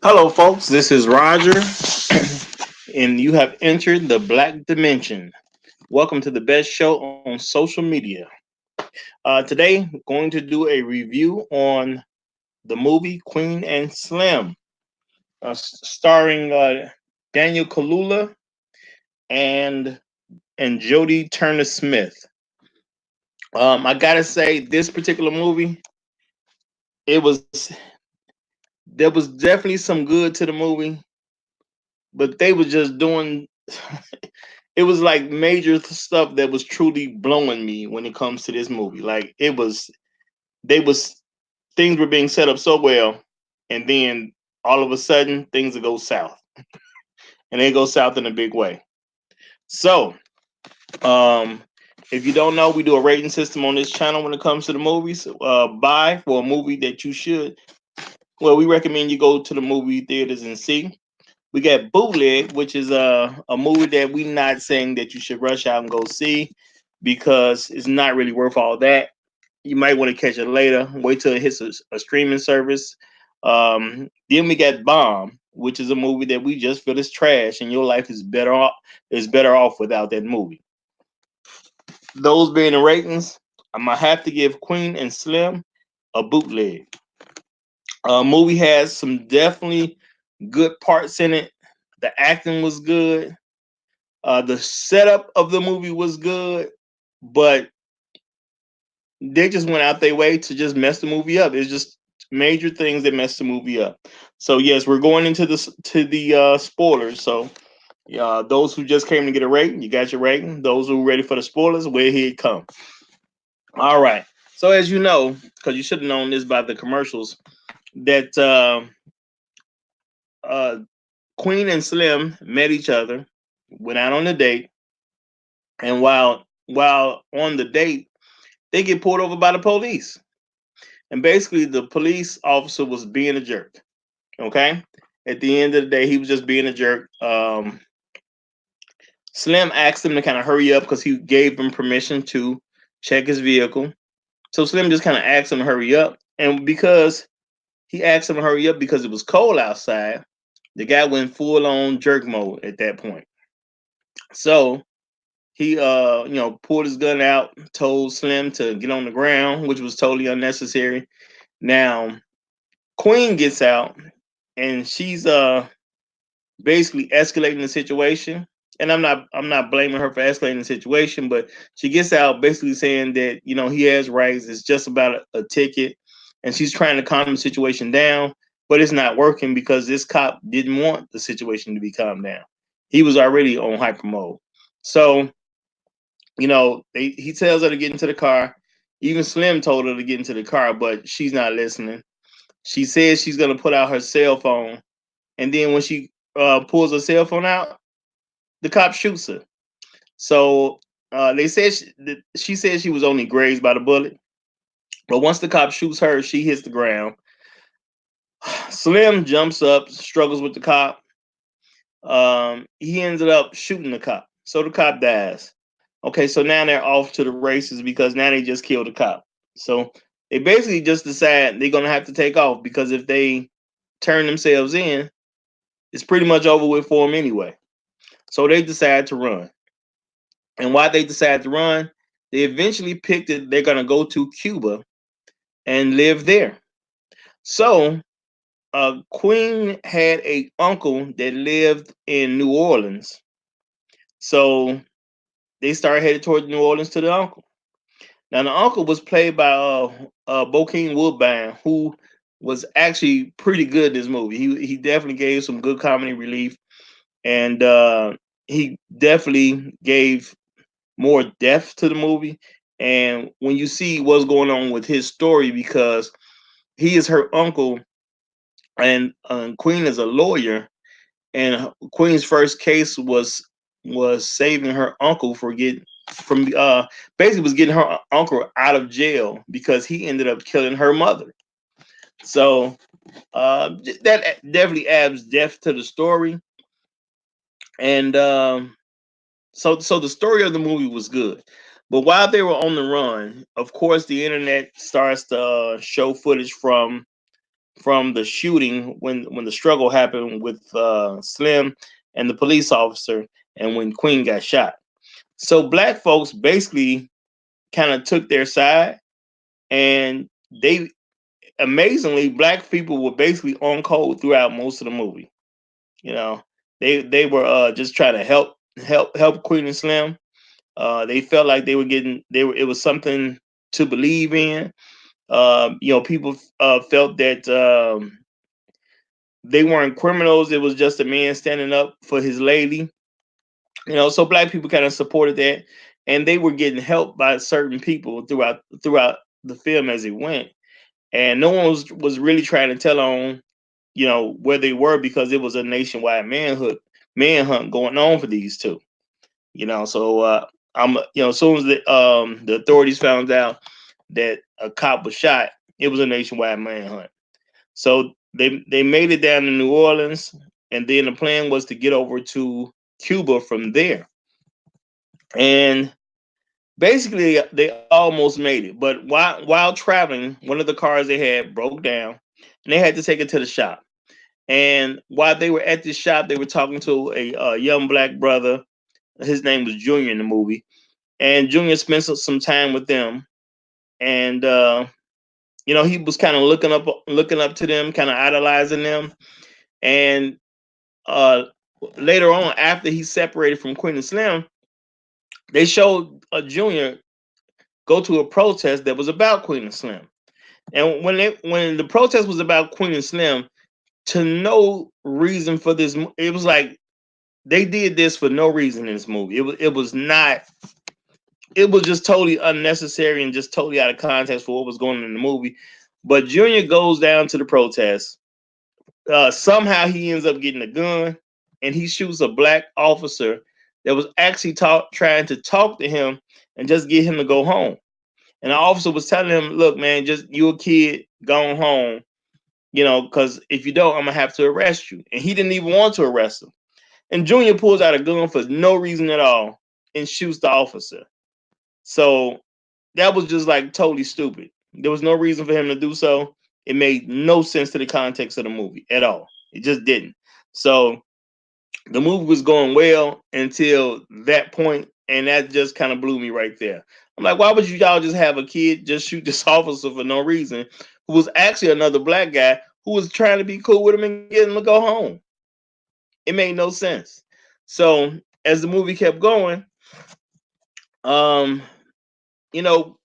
Hello, folks. This is Roger, and you have entered the Black Dimension. Welcome to the best show on social media. Today, going to do a review on the movie Queen and Slim, starring Daniel Kaluuya and Jodie Turner Smith. I gotta say, this particular movie, it was there was definitely some good to the movie, but they was just doing it was like major stuff that was truly blowing me when it comes to this movie. Like it was, they was things were being set up so well, and then all of a sudden things will go south, and they go south in a big way. So, um, if you don't know, we do a rating system on this channel when it comes to the movies. Buy for a movie that you should. Well, we recommend you go to the movie theaters and see. We got Bootleg, which is a movie that we not saying that you should rush out and go see because it's not really worth all that. You might want to catch it later. Wait till it hits a streaming service. Then we got Bomb, which is a movie that we just feel is trash, and your life is better off without that movie. Those being the ratings, I'm gonna have to give Queen and Slim a bootleg. Movie has some definitely good parts in it. The acting was good. The setup of the movie was good, but they just went out their way to just mess the movie up. It's just major things that mess the movie up. So yes, we're going into the spoilers. So those who just came to get a rating, you got your rating. Those who are ready for the spoilers, where here it come. All right. So as you know, because you should have known this by the commercials, that uh, Queen and Slim met each other, went out on a date, and while on the date, they get pulled over by the police. And basically, the police officer was being a jerk. Okay. At the end of the day, he was just being a jerk. Slim asked him to kind of hurry up because he gave him permission to check his vehicle. So Slim just kind of asked him to hurry up. And because he asked him to hurry up because it was cold outside, the guy went full on jerk mode at that point. So he pulled his gun out, told Slim to get on the ground, which was totally unnecessary. Now Queen gets out and she's basically escalating the situation. And I'm not blaming her for escalating the situation, but she gets out basically saying that he has rights. It's just about a ticket, and she's trying to calm the situation down, but it's not working because this cop didn't want the situation to be calmed down. He was already on hyper mode. So he tells her to get into the car. Even Slim told her to get into the car, but she's not listening. She says she's gonna put out her cell phone, and then when she pulls her cell phone out, the cop shoots her. So they said she said she was only grazed by the bullet, but once the cop shoots her, she hits the ground. Slim jumps up, struggles with the cop. He ended up shooting the cop, so the cop dies. Okay, so now they're off to the races because now they just killed the cop. So they basically just decide they're gonna have to take off because if they turn themselves in, it's pretty much over with for them anyway. So they decide to run. And why they decide to run, they eventually picked it. They're gonna go to Cuba and live there. So Queen had a uncle that lived in New Orleans. So they started headed towards New Orleans to the uncle. Now the uncle was played by Bokeem Woodbine, who was actually pretty good in this movie. He definitely gave some good comedy relief, and he definitely gave more depth to the movie. And when you see what's going on with his story, because he is her uncle, and Queen is a lawyer, and Queen's first case was saving her uncle for getting from basically was getting her uncle out of jail because he ended up killing her mother. So that definitely adds depth to the story, and so the story of the movie was good. But while they were on the run, of course, the internet starts to show footage from the shooting when the struggle happened with Slim and the police officer, and when Queen got shot. So black folks basically kind of took their side, and they amazingly black people were basically on code throughout most of the movie. You know, they were just trying to help Queen and Slim. They felt like they were getting they were it was something to believe in. People felt that they weren't criminals. It was just a man standing up for his lady. So black people kind of supported that, and they were getting help by certain people throughout the film as it went, and no one was really trying to tell on where they were, because it was a nationwide manhunt going on for these two. So as soon as the authorities found out that a cop was shot, it was a nationwide manhunt. So they made it down to New Orleans, and then the plan was to get over to Cuba from there. And basically, they almost made it. But while traveling, one of the cars they had broke down, and they had to take it to the shop. And while they were at this shop, they were talking to a young black brother. His name was Junior in the movie, and Junior spent some time with them. And he was kind of looking up to them, kind of idolizing them. And uh, later on, after he separated from Queen and Slim, they showed Junior go to a protest that was about Queen and Slim. And when the protest was about Queen and Slim, to no reason for this, it was like they did this for no reason in this movie. It was not. It was just totally unnecessary and just totally out of context for what was going on in the movie. But Junior goes down to the protest. Somehow he ends up getting a gun, and he shoots a black officer that was actually trying to talk to him and just get him to go home. And the officer was telling him, "Look, man, just you a kid, going home. Because if you don't, I'm gonna have to arrest you." And he didn't even want to arrest him. And Junior pulls out a gun for no reason at all and shoots the officer. So that was just like totally stupid. There was no reason for him to do so. It made no sense to the context of the movie at all. It just didn't. So the movie was going well until that point, and that just kind of blew me right there. I'm like, why would y'all just have a kid just shoot this officer for no reason, who was actually another black guy who was trying to be cool with him and get him to go home? It made no sense. So as the movie kept going, um, you know,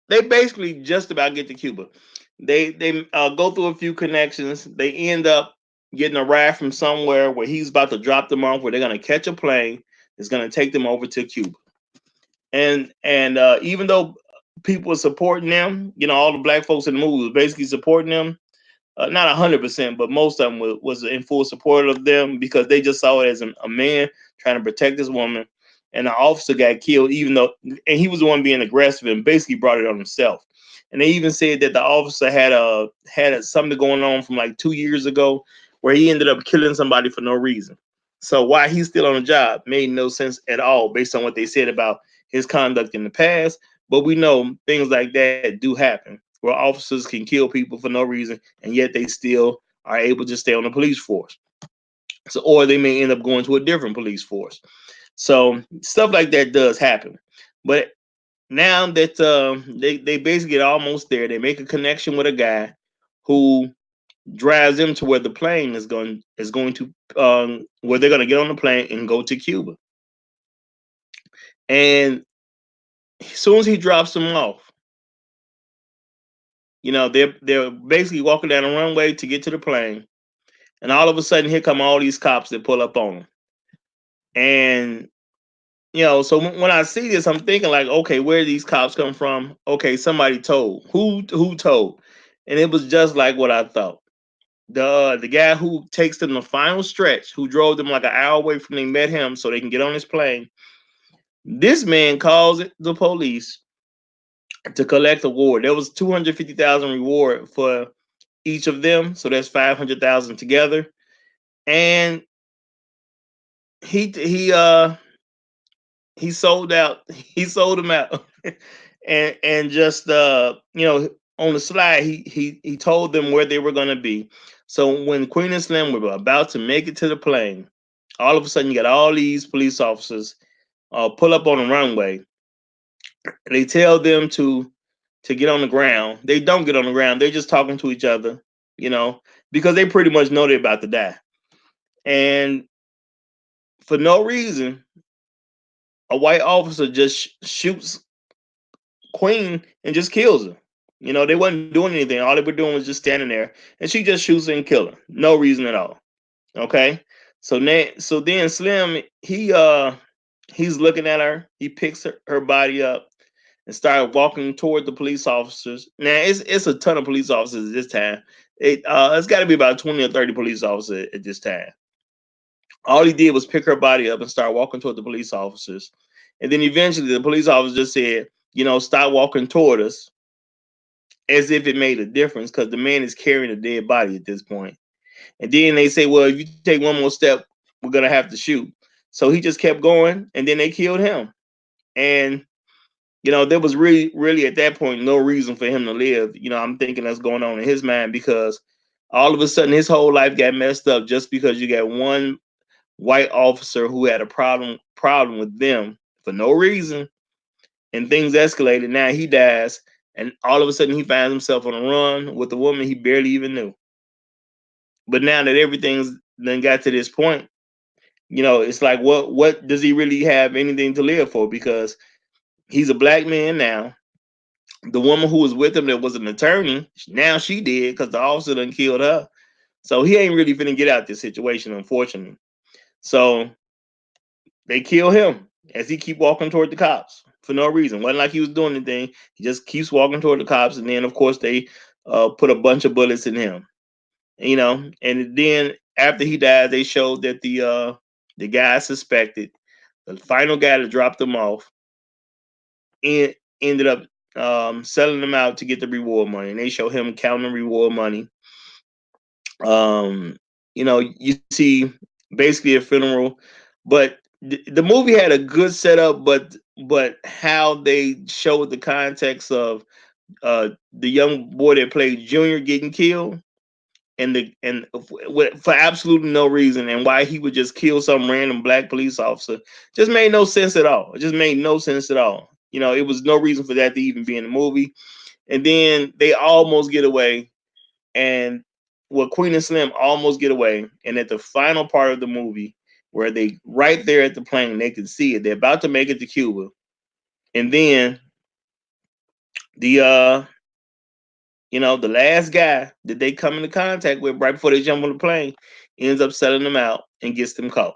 they basically just about get to Cuba. They go through a few connections. They end up getting a ride from somewhere where he's about to drop them off, where they're going to catch a plane that's going to take them over to Cuba. And even though people were supporting them, all the black folks in the movie was basically supporting them. Not 100%, but most of them was in full support of them, because they just saw it as a man trying to protect this woman, and the officer got killed, and he was the one being aggressive and basically brought it on himself. And they even said that the officer had something going on from like 2 years ago, where he ended up killing somebody for no reason. So why he's still on the job made no sense at all, based on what they said about his conduct in the past. But we know things like that do happen, where officers can kill people for no reason, and yet they still are able to stay on the police force. So, or they may end up going to a different police force. So stuff like that does happen. But now that they basically get almost there, they make a connection with a guy who drives them to where the plane is going to where they're going to get on the plane and go to Cuba. And as soon as he drops them off, they're basically walking down the runway to get to the plane, and all of a sudden here come all these cops that pull up on them. And so when I see this, I'm thinking like, okay, where do these cops come from? Okay, somebody told. Who told? And it was just like what I thought. The guy who takes them the final stretch, who drove them like an hour away from they met him so they can get on his plane. This man calls it the police to collect a reward. There was 250,000 reward for each of them, so that's 500,000 together. And he he sold out. He sold them out, and just on the slide, he told them where they were gonna be. So when Queen and Slim were about to make it to the plane, all of a sudden you got all these police officers pull up on the runway. They tell them to get on the ground. They don't get on the ground. They're just talking to each other, you know, because they pretty much know they're about to die. And for no reason, a white officer just shoots Queen and just kills her. You know, they wasn't doing anything. All they were doing was just standing there, and she just shoots her and kill her. No reason at all. Okay. So then Slim, he's looking at her. He picks her body up and started walking toward the police officers. Now it's a ton of police officers at this time. It's got to be about 20 or 30 police officers at this time. All he did was pick her body up and start walking toward the police officers. And then eventually the police officer just said, stop walking toward us, as if it made a difference because the man is carrying a dead body at this point. And then they say, well, if you take one more step, we're going to have to shoot. So he just kept going, and then they killed him. And there was really at that point no reason for him to live. I'm thinking that's going on in his mind, because all of a sudden his whole life got messed up just because you got one white officer who had a problem with them for no reason, and things escalated. Now he dies, and all of a sudden he finds himself on a run with a woman he barely even knew. But now that everything's then got to this point, it's like, what does he really have anything to live for? Because he's a black man now. The woman who was with him that was an attorney, now she did because the officer done killed her. So he ain't really finna get out this situation, unfortunately. So they kill him as he keep walking toward the cops for no reason. Wasn't like he was doing anything. He just keeps walking toward the cops, and then of course they put a bunch of bullets in him. And then after he died, they showed that the guy suspected, the final guy that dropped him off, ended up selling them out to get the reward money. And they show him counting reward money. You see basically a funeral, but the movie had a good setup, but how they showed the context of the young boy that played Junior getting killed, and for absolutely no reason, and why he would just kill some random black police officer just made no sense at all. It just made no sense at all. It was no reason for that to even be in the movie. And then they almost get away, and Queen and Slim almost get away, and at the final part of the movie, where they right there at the plane, they can see it. They're about to make it to Cuba, and then the the last guy that they come into contact with right before they jump on the plane ends up selling them out and gets them caught.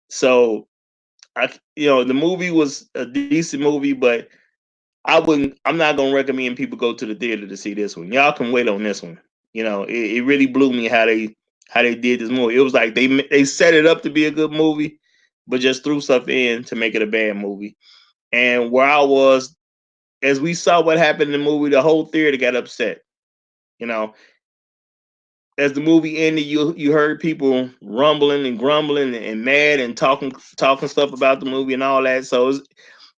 So the movie was a decent movie, but I'm not gonna recommend people go to the theater to see this one. Y'all can wait on this one. It really blew me how they did this movie. It was like they set it up to be a good movie, but just threw stuff in to make it a bad movie. And where I was, as we saw what happened in the movie, the whole theater got upset. You know, as the movie ended, you heard people rumbling and grumbling and mad and talking stuff about the movie and all that. So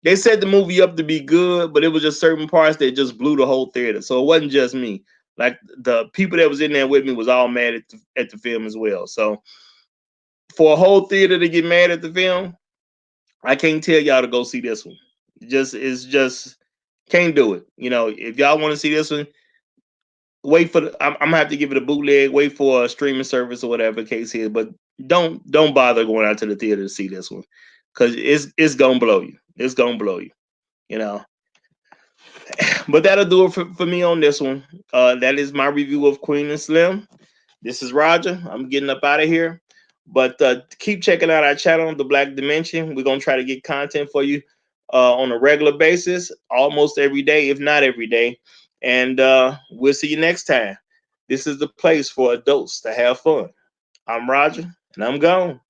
they set the movie up to be good, but it was just certain parts that just blew the whole theater. So it wasn't just me. Like the people that was in there with me was all mad at the film as well. So for a whole theater to get mad at the film, I can't tell y'all to go see this one. It's just can't do it. If y'all want to see this one, wait for I'm gonna have to give it a bootleg. Wait for a streaming service or whatever the case is. But don't bother going out to the theater to see this one, because it's gonna blow you. It's gonna blow you. You know. But that'll do it for me on this one. That is my review of Queen and Slim. This is Roger. I'm getting up out of here. But keep checking out our channel, The Black Dimension. We're going to try to get content for you on a regular basis, almost every day, if not every day. And we'll see you next time. This is the place for adults to have fun. I'm Roger, and I'm gone.